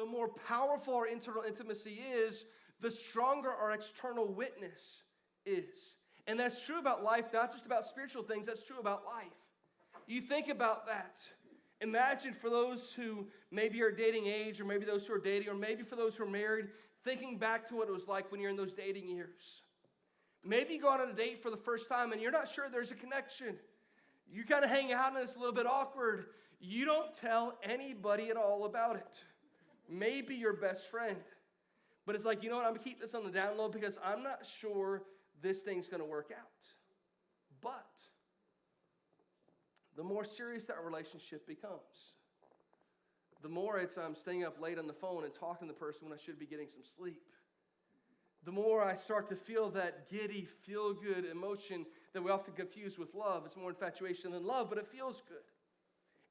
more powerful our internal intimacy is, the stronger our external witness is. And that's true about life, not just about spiritual things, that's true about life. You think about that. Imagine for those who maybe are dating age, or maybe those who are dating, or maybe for those who are married, thinking back to what it was like when you're in those dating years. Maybe you go out on a date for the first time and you're not sure there's a connection. You kind of hang out and it's a little bit awkward. You don't tell anybody at all about it. Maybe your best friend. But it's like, you know what, I'm going to keep this on the down low because I'm not sure this thing's going to work out. But the more serious that relationship becomes, the more it's I'm staying up late on the phone and talking to the person when I should be getting some sleep. The more I start to feel that giddy, feel-good emotion that we often confuse with love. It's more infatuation than love, but it feels good.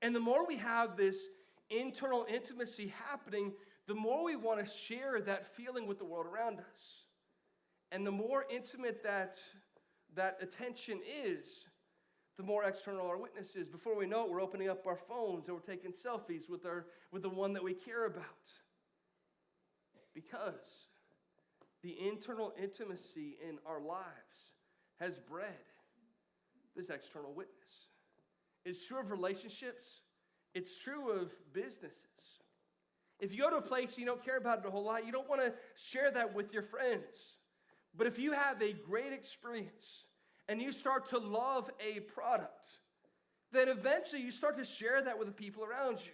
And the more we have this internal intimacy happening, the more we want to share that feeling with the world around us. And the more intimate that attention is, the more external our witness is. Before we know it, we're opening up our phones and we're taking selfies with the one that we care about. Because the internal intimacy in our lives has bred this external witness. It's true of relationships. It's true of businesses. If you go to a place you don't care about it a whole lot, you don't want to share that with your friends. But if you have a great experience and you start to love a product, then eventually you start to share that with the people around you.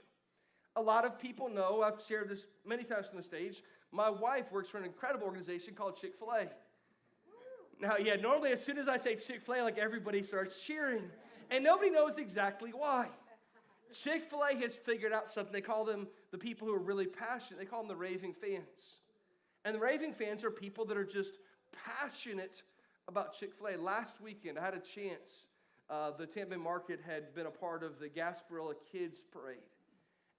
A lot of people know, I've shared this many times on the stage, my wife works for an incredible organization called Chick-fil-A. Now, yeah, normally as soon as I say Chick-fil-A, like everybody starts cheering. And nobody knows exactly why. Chick-fil-A has figured out something. They call them the people who are really passionate. They call them the raving fans. And the raving fans are people that are just passionate about Chick-fil-A. Last weekend, I had a chance. The Tampa Bay Market had been a part of the Gasparilla Kids Parade.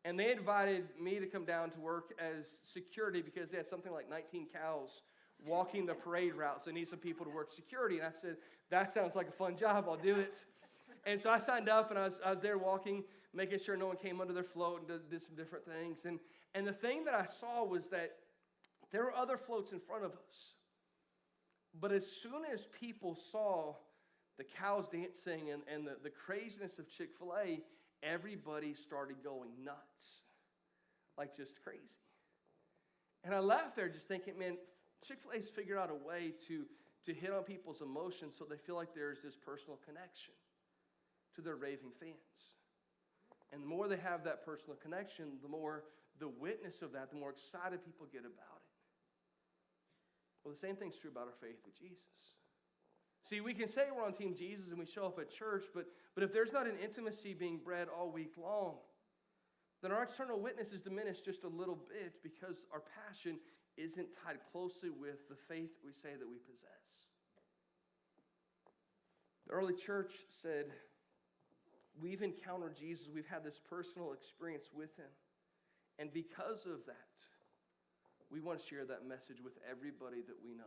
And they invited me to come down to work as security because they had something like 19 cows walking the parade route. So they need some people to work security. And I said, that sounds like a fun job. I'll do it. And so I signed up, and I was there walking, making sure no one came under their float and did some different things. And the thing that I saw was that there were other floats in front of us. But as soon as people saw the cows dancing and the craziness of Chick-fil-A, everybody started going nuts, like just crazy. And I left there just thinking, man, Chick-fil-A's figured out a way to hit on people's emotions so they feel like there's this personal connection to their raving fans. And the more they have that personal connection, the more the witness of that, the more excited people get about it. Well, the same thing's true about our faith with Jesus. See, we can say we're on Team Jesus and we show up at church, but if there's not an intimacy being bred all week long, then our external witness is diminished just a little bit because our passion isn't tied closely with the faith that we say that we possess. The early church said, we've encountered Jesus, we've had this personal experience with him, and because of that, we want to share that message with everybody that we know.